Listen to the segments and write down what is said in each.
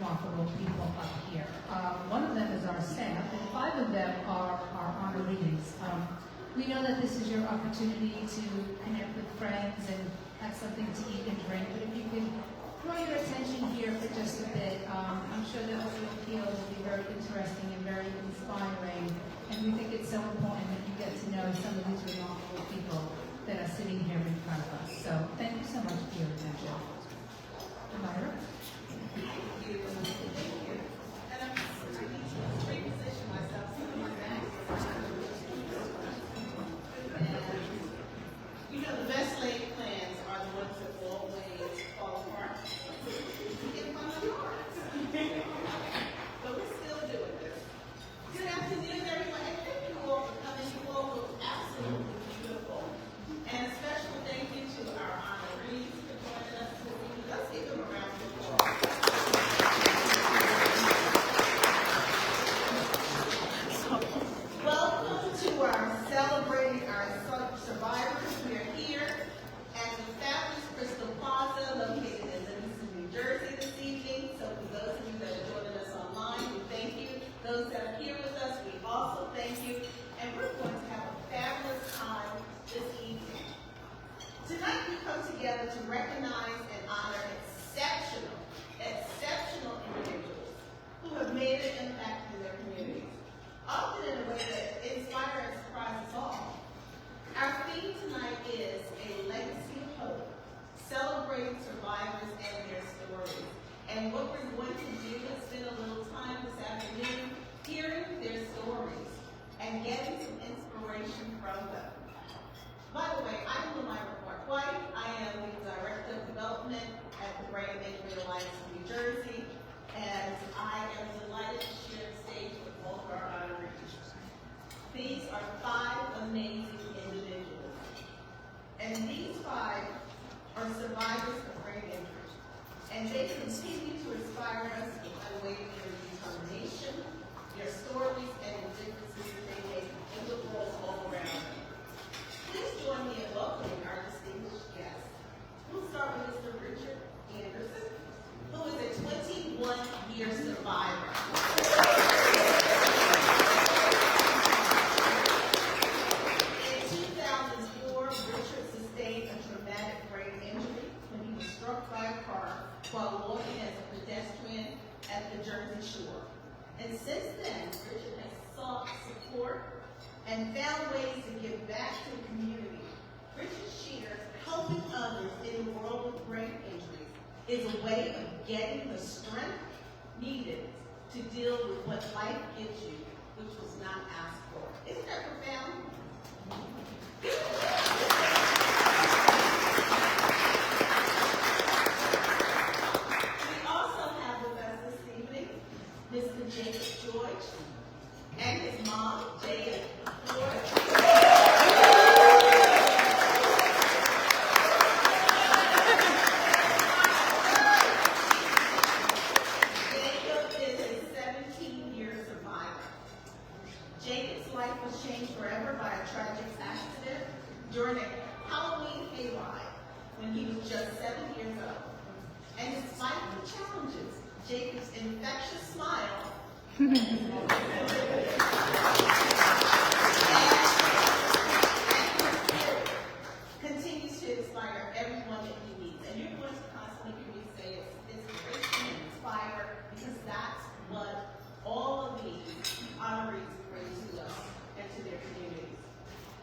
remarkable people up here. One of them is our staff, and 5 of them are honorees. We know that this is your opportunity to connect with friends and have something to eat and drink, but if you could draw your attention here for just a bit, I'm sure that what you'll feel will be very interesting and very inspiring, and we think it's so important that you get to know some of these remarkable people that are sitting here in front of us. So thank you so much for your attention. Myra? Thank you. And I need to reposition myself so my back. And you know, the best laid plans are the ones that always fall apart. We get fun of ours. But we're still doing this. Good afternoon, everyone. And thank you all for coming. You all look absolutely beautiful. And a special thank you to our honorees for joining us this evening. Let's give them a round of applause. Welcome to our celebrating our survivors. We are here at the fabulous Crystal Plaza located in Livingston, New Jersey this evening. So for those of you that are joining us online, we thank you. Those that are here with us, we also thank you. And we're going to have a fabulous time this evening. Tonight we come together to recognize and honor exceptional individuals who have made an impact in their communities, often in a way that inspires and surprises us all. Our theme tonight is A Legacy of Hope, celebrating survivors and their stories. And what we're going to do is spend a little time this afternoon hearing their stories and getting some inspiration from them. By the way, I'm Myra White. I am the Director of Development at the Brain Injury Alliance of New Jersey, and I am delighted to share the stage with all of our honorees. These are 5 amazing individuals, and these 5 are survivors of brain injury, and they continue to inspire us with unwavering determination, their stories, and the differences that they make in the world all around them. Please join me in welcoming our distinguished guests. We'll start with Mr. Richard Anderson, who is a 21-year survivor. In 2004, Richard sustained a traumatic brain injury when he was struck by a car while walking as a pedestrian at the Jersey Shore. And since then, Richard has sought support and found ways to give back to the community. Richard shares helping others in the world with brain injuries is a way of getting the strength needed to deal with what life gives you, which was not asked for. Isn't that profound? We also have with us this evening Mr. Jacob George and his mom, Jada George. During a Halloween hayride when he was just 7 years old. And despite the challenges, Jacob's infectious smile and continues to inspire everyone that he meets. And you're going to constantly hear me say it's inspiration and inspire, because that's what all of these honorees bring to us and to their communities.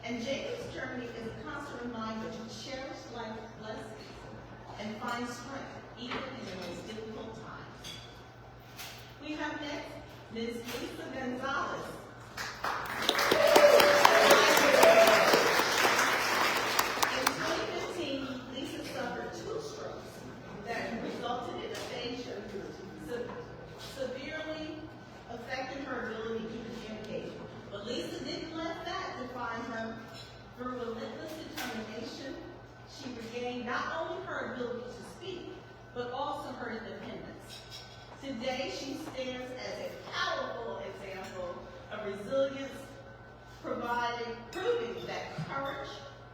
And Jacob's journey is a constant reminder to cherish life blessings and find strength even in the most difficult times. We have next Ms. Lisa Gonzalez. In 2015, Lisa suffered 2 strokes that resulted in aphasia, severely affecting her ability to communicate. But Lisa didn't let that define her. Through relentless determination, she regained not only her ability to speak, but also her independence. Today, she stands as a powerful example of resilience, proving that courage,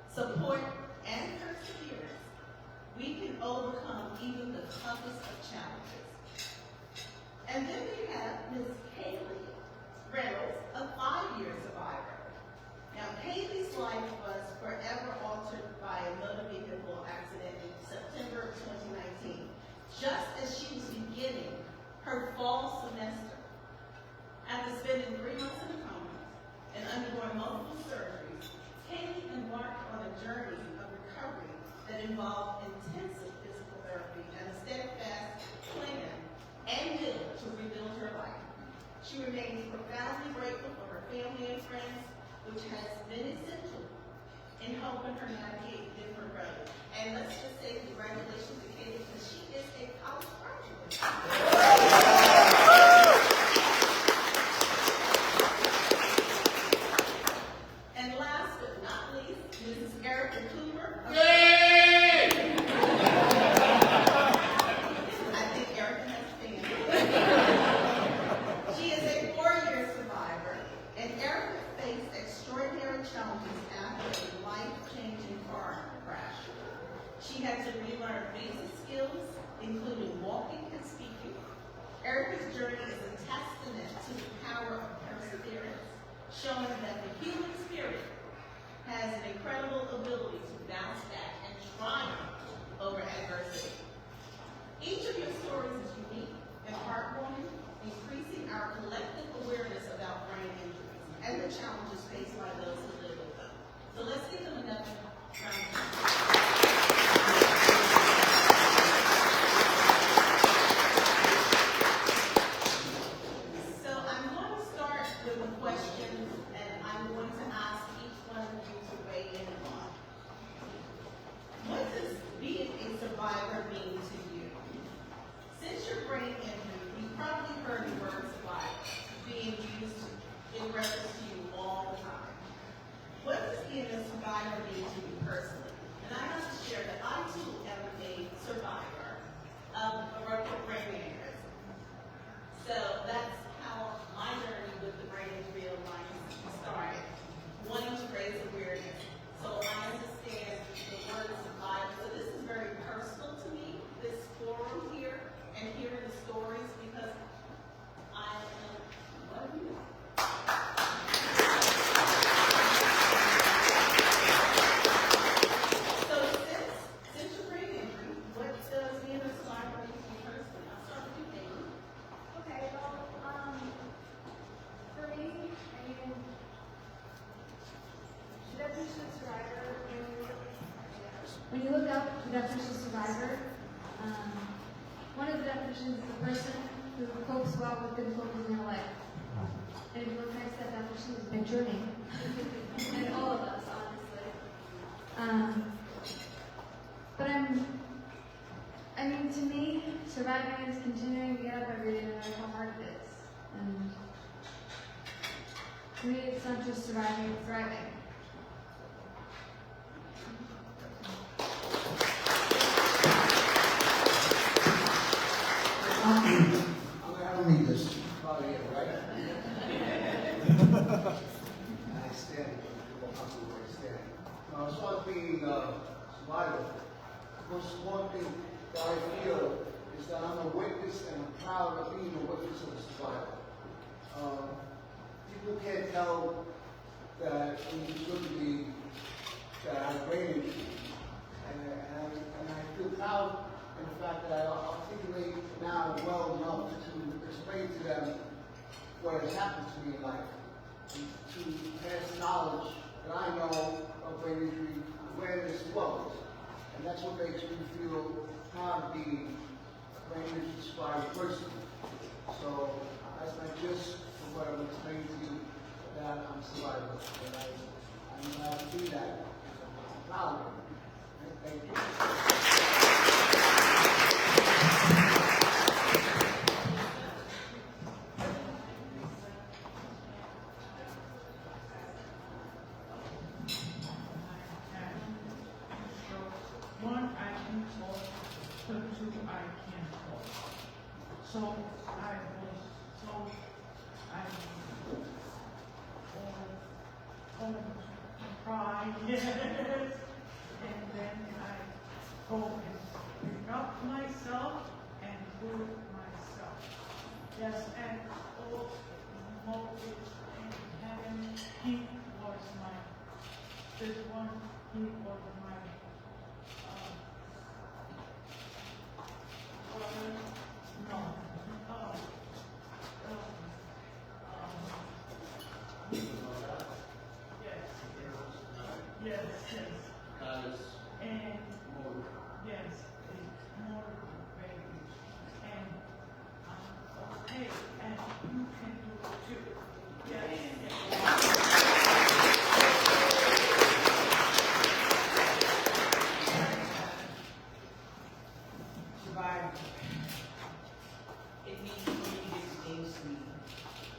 support, and perseverance, we can overcome even the toughest of challenges. And then we have Ms. Kaylee Reynolds, a 5-year survivor. Now, Kaylee's life was forever altered by a motor vehicle accident in September of 2019, just as she was beginning her fall semester. After spending 3 months in a coma and undergoing multiple surgeries, Kaylee embarked on a journey of recovery that involved intensive physical therapy and a steadfast plan and will to rebuild her life. She remains profoundly grateful for her family and friends, which has been essential in helping her navigate different roads. And let's just say congratulations to Kaylee, because she is a college graduate. And last but not least, Mrs. Erica Cooper. I think Erica has a fan. She is a 4-year survivor, and Erica faced extraordinary challenges after a life-changing car crash. She had to relearn basic skills, including walking and speaking. Erica's journey is a testament to the power of perseverance, showing that the human spirit has an incredible ability to bounce back and triumph over adversity. Each of your stories is unique and heartwarming, increasing our collective awareness about brain injuries and the challenges faced by those who live with them. So let's give them another round of applause. So I'm going to start with a question, and I'm going to ask each one of you to weigh in on. What does being a survivor mean to you? Since your brain injury, you've probably heard the word survivor being used in reference to you all the time. What does being a survivor mean to you personally? And I have to share that I too am a survivor of a ruptured brain aneurysm. So that's how my journey with the brain injury of mine started, wanting to raise awareness. So I understand the word survivor. So this is very personal to me, this forum here, and hearing the stories, because I am one of you. So since your brain injury, what does being a survivor mean to you personally? I'll start with you, David. Okay, well, for me, I mean, the definition of survivor, when you look up the definition of survivor, one of the definitions is the person who copes well with difficulties in their life. And if you look next to that definition, it's been journey. And all of us, honestly. But I mean, to me, surviving is continuing to get up every day no matter how hard it is. And to me, it's not just surviving, it's thriving. I don't need this. Probably it, right? I stand. People have to where I stand. As far as being survivor, one thing that I feel is that I'm a witness and I'm proud of being a witness of a survivor. People can't tell that when you look at me that I have brain injury. And I feel proud in the fact that I articulate now well enough to explain to them what has happened to me in life, to pass knowledge that I know of brain injury awareness as well. And that's what makes me feel proud of being a brain injury survivor person. So that's my gist of what I'm explaining to you, that I'm a survivor. And I'm glad to be that. I'm proud of it. Thank you. One, I can talk. Two, I can't talk. So I cry, yes. And then I go and pick up myself and do it myself. Yes, and all motives and having he was my, this one, he was my, no, yes, yes, and, yes, it's more baby, and I'm okay, and you can do it too, yes. Survivor. It means really big things to me.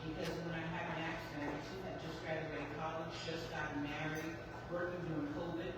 Because when I had an accident, I too had just graduated college, just gotten married, working during COVID.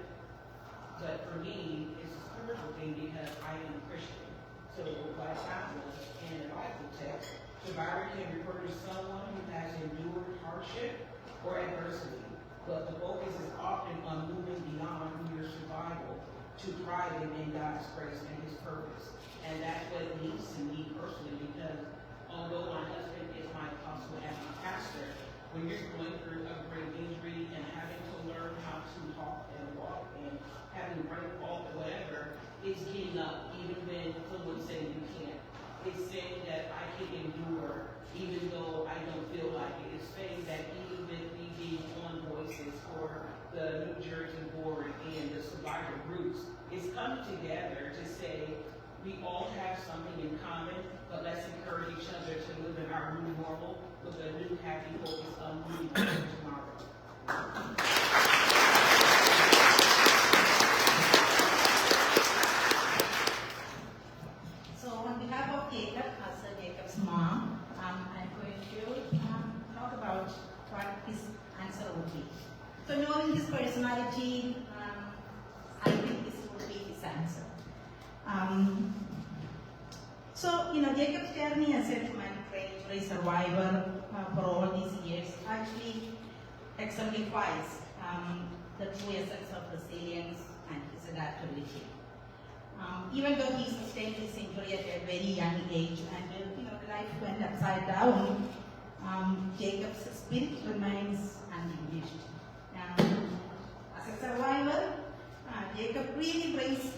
But for me, it's a spiritual thing because I am a Christian. So what I found was in the Bible text, survivor can refer to someone who has endured hardship or adversity. But the focus is often on moving beyond mere survival to thriving in God's grace and His purpose. And that's what it means to me personally, because although my husband is my apostle and my pastor, when you're going through a great injury and having to learn how to talk and walk and having brain fault or whatever, it's getting up even when someone's saying you can't. It's saying that I can endure even though I don't feel like it. It's saying that even with me being on voices for the New Jersey board and the survivor groups, it's coming together to say we all have something in common, but let's encourage each other to live in our new normal with a new happy focus on moving on tomorrow. So on behalf of Jacob, as Jacob's mom, I'm going to talk about what his answer would be. So knowing his personality, I think this would be his answer. Jacob's journey as a humanitarian survivor for all these years actually exemplifies the true essence of resilience and his adaptability. Even though he sustained this injury at a very young age and life went upside down, Jacob's spirit remains undiminished. As a survivor, Jacob really brings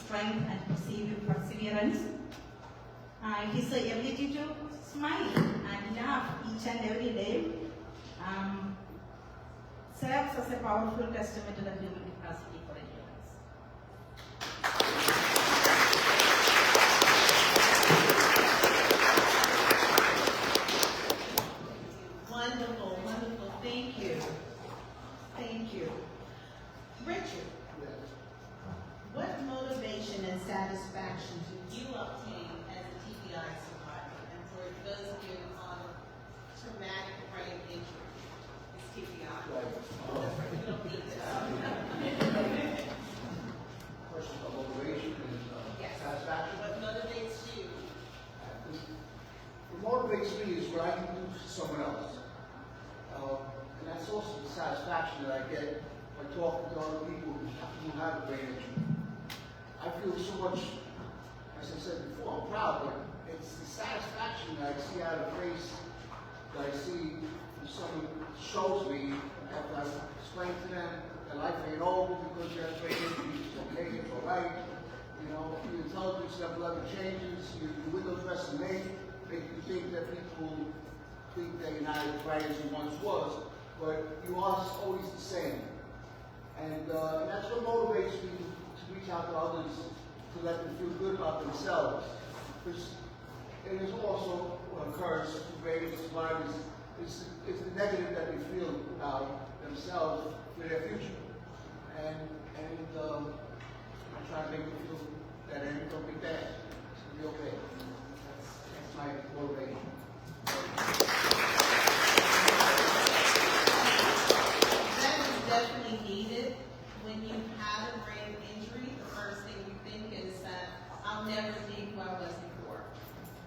strength and perseverance. His ability to smile and laugh each and every day serves as a powerful testament to the human capacity for endurance. Wonderful, wonderful. Thank you. Thank you. Richard, what motivation and satisfaction do you obtain as a TBI survivor? And for those of you on traumatic brain injury, it's TBI. You don't need this. Question of motivation and Yes. satisfaction. What motivates you? What motivates me is what I can do for someone else. And that's also the satisfaction that I get by talking to other people who have a brain injury. I feel so much, as I said before, I'm proud, but it's the satisfaction that I see out of the face, that I see when someone shows me, after I explain to them that life ain't over because you have brain injury, it's okay, it's all right. Your intelligence level never changes, your window dressing make you think that people think that you're not as bright as you once was, but you are always the same. And that's what motivates me to reach out to others, to let them feel good about themselves. Because it is also what occurs to brain survivors is the negative that they feel about themselves for their future. And I try to make them feel that everything's gonna be bad. It's gonna be okay. That's my motivation. That is definitely needed. When you have a brain injury, the first thing you think is that I'll never be who I was before.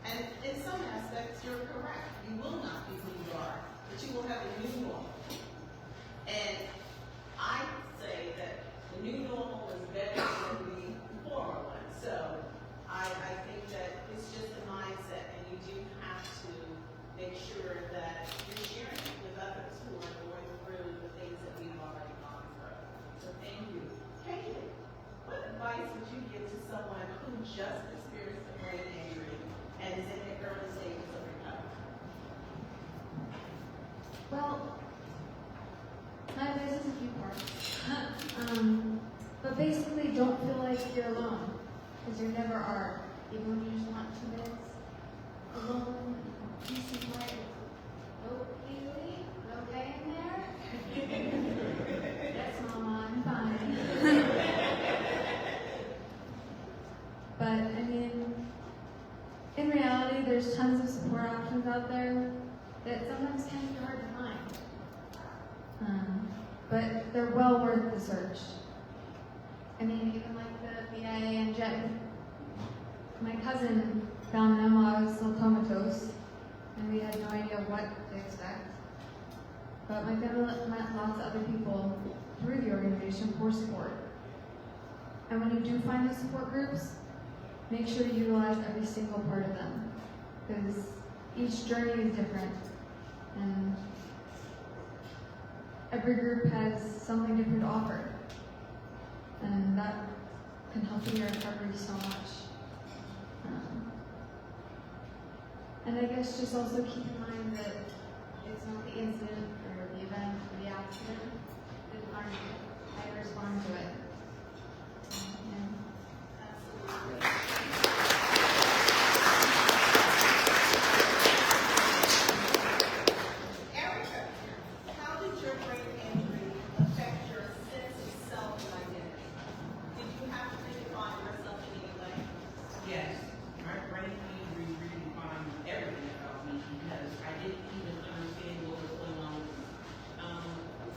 And in some aspects, you're correct. You will not be who you are, but you will have a new normal. And I say that the new normal is better than the former one. So I think that it's just a mindset, and you do have Well, there's just a few parts. But basically, don't feel like you're alone, because you never are. Even when you just want 2 minutes alone, peace and quiet. Oh, Haley, you okay in there? Yes, Mama, I'm fine. But I mean, in reality, there's tons of support options out there that sometimes can be hard to find. But they're well worth the search. I mean, even like the BIANJ. My cousin found them while I was still comatose, and we had no idea what to expect. But my family met lots of other people through the organization for support. And when you do find those support groups, make sure you utilize every single part of them, because each journey is different, and every group has something different to offer, and that can help in your recovery so much. And I guess just also keep in mind that it's not the incident or the event or the accident that harms you. How you respond to it. Erica, how did your brain injury affect your sense of self and identity? Did you have to redefine yourself in any way? Yes, my brain injury redefined everything about me because I didn't even understand what was going on.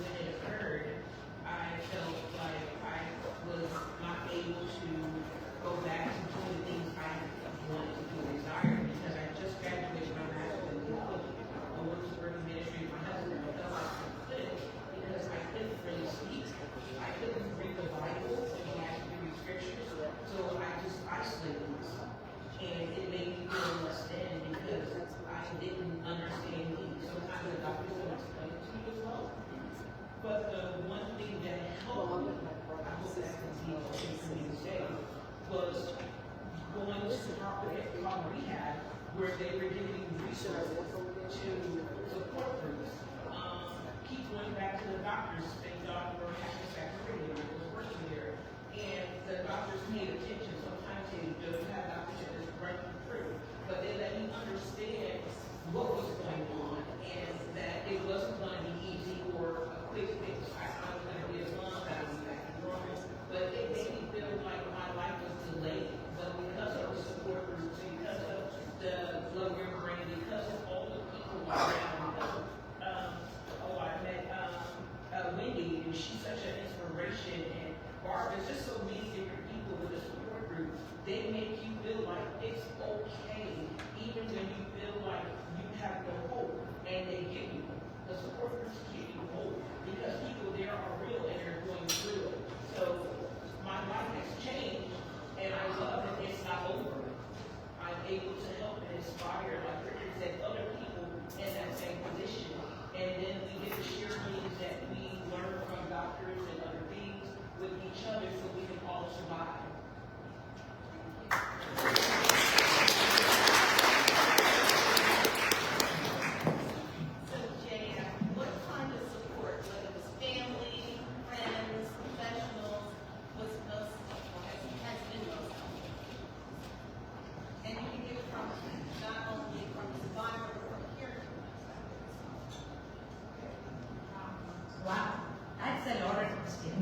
When it occurred, I felt like I was not able to go back to doing the things I wanted to do and desired because I just graduated my master's in theology. I went to work in ministry with my husband. I felt like I couldn't because I couldn't really speak. I couldn't read the Bible and he asked me to read scriptures. So I just isolated myself. And it made me feel less than because I didn't understand me. Sometimes the doctors don't explain it to you as well. But the one thing that helped me, I hope that can be okay for me to say, was going to Honoree where they were giving resources to support groups. Keep going back to the doctors. Thank God for Hackensack Radio. I was working there. And the doctors paid attention. Sometimes they don't have doctors that just run you through. But they let me understand what was going on and that it wasn't going to be easy or a quick fix. I was going to be a month, I was back to normal. But it made me feel like my life was delayed. But because of the support groups, because of the Love Your Brain, because of all the people around, I met Wendy, and she's such an inspiration, and Barb, there's just so many different people with the support group. They make you feel like it's okay, even when you feel like you have no hope, and they give you hope. The support groups give you hope, because people there are real and they're going through it. So my life has changed, and I love that it's not over. I'm able to help and inspire, like Richard said, other people in that same position. And then we get to share things that we learn from doctors and other things with each other so we can all survive. So, Jay, what kind of support, whether it was family, friends, professionals, was most helpful, has been most helpful? And you can give it from not only from the survivor, but from caregivers. Wow, that's a lot of question.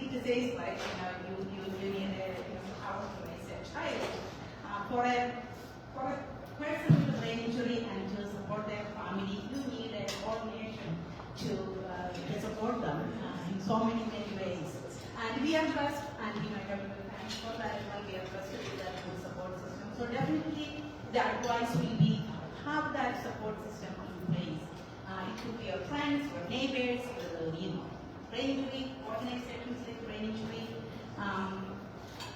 It says like, you need a, how to raise a child. For a person with a brain injury and to support their family, you need a coordination to support them in so many ways. And we are blessed, and we might have to thank for that, we are blessed with that good support system. So definitely the advice will be have that support system in place. It could be your friends, your neighbors, brain injury, what can I say to say brain injury?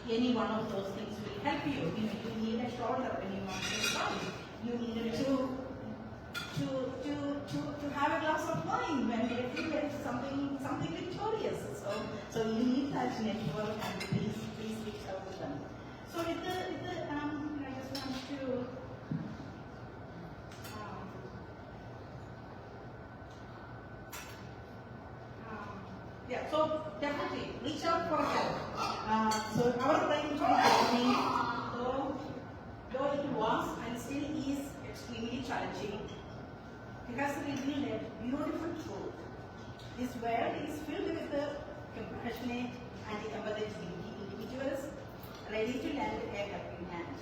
Any one of those things will help you. You need a shoulder when you want to run. You need to have a glass of wine when they feel something victorious. So you need that network, and please reach out to them. So with the I just want to So definitely reach out for help. So our brain journey, though it was and still is extremely challenging, it has revealed a beautiful truth. This world is filled with the compassionate and empathetic individuals ready to lend a helping hand,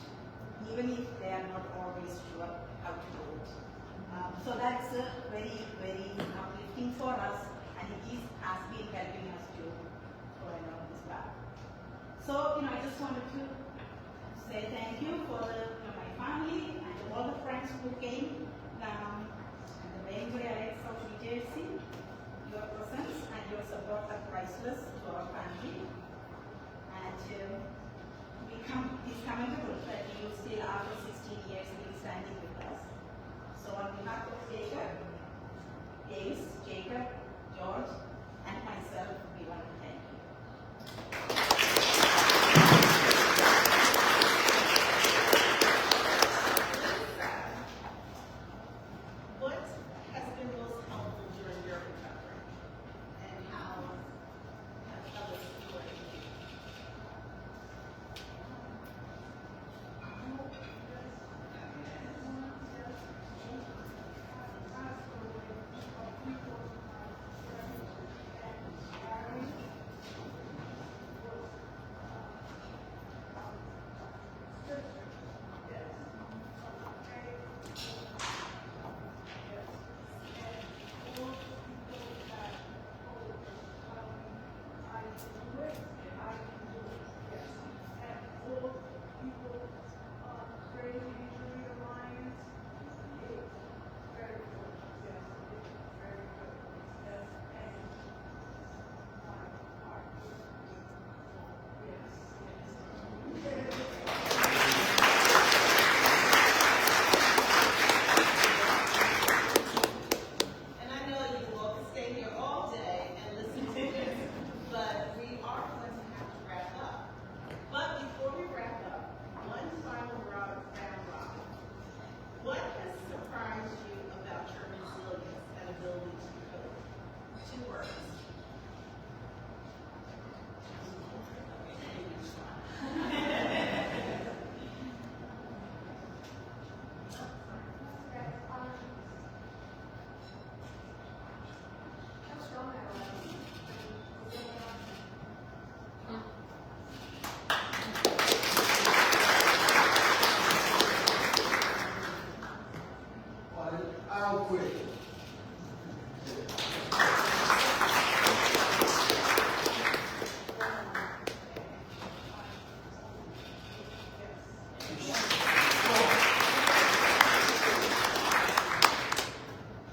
even if they are not always sure how to do it. So that's very, very uplifting for us, and it has been helping us to go along this path. So, I just wanted to say thank you for my family and all the friends who came, and the Bainbury Alliance of New Jersey. Your presence and your support are priceless to our family, and it's commendable that you still, after 16 years, still standing with us. So on behalf of Jacob, Davis, Jacob, George, and myself, we want to thank you. What has been most helpful during your recovery, and how has others supported you? And I know you will stay here all day and listen to this, but we are going to have to wrap up. But before we wrap up, one final round. What has surprised you about your resilience and ability to cope? 2 words. I'll quit.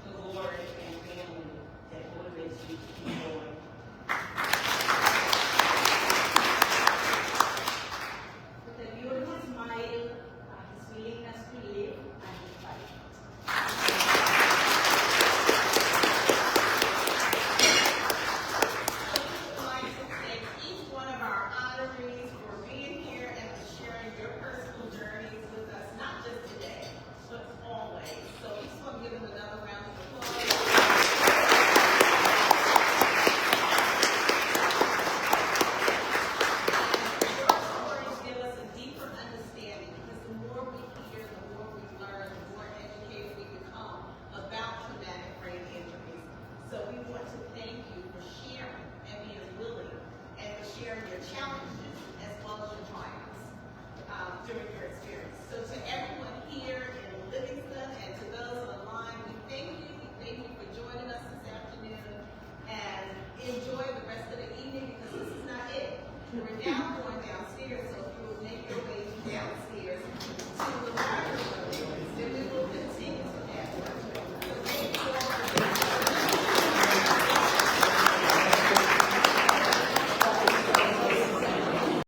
The Lord and family that motivates you to keep going. With a beautiful smile, his willingness to live and to fight. I'd like to thank each one of our honorees for being here and for sharing your personal journeys with us, not just today, but always. So we just want to give them another round of applause. Your stories give us a deeper understanding, because the more we hear, the more we learn, the more educated we become about traumatic brain injuries. So we want to thank you for sharing and being willing, and for sharing your challenges as well as your triumphs during your experience. So to everyone here in Livingston and to those on the line, we thank you. We thank you for joining us this afternoon, and enjoy the rest of the evening, because this is not it. We're now going downstairs, so if you will make your way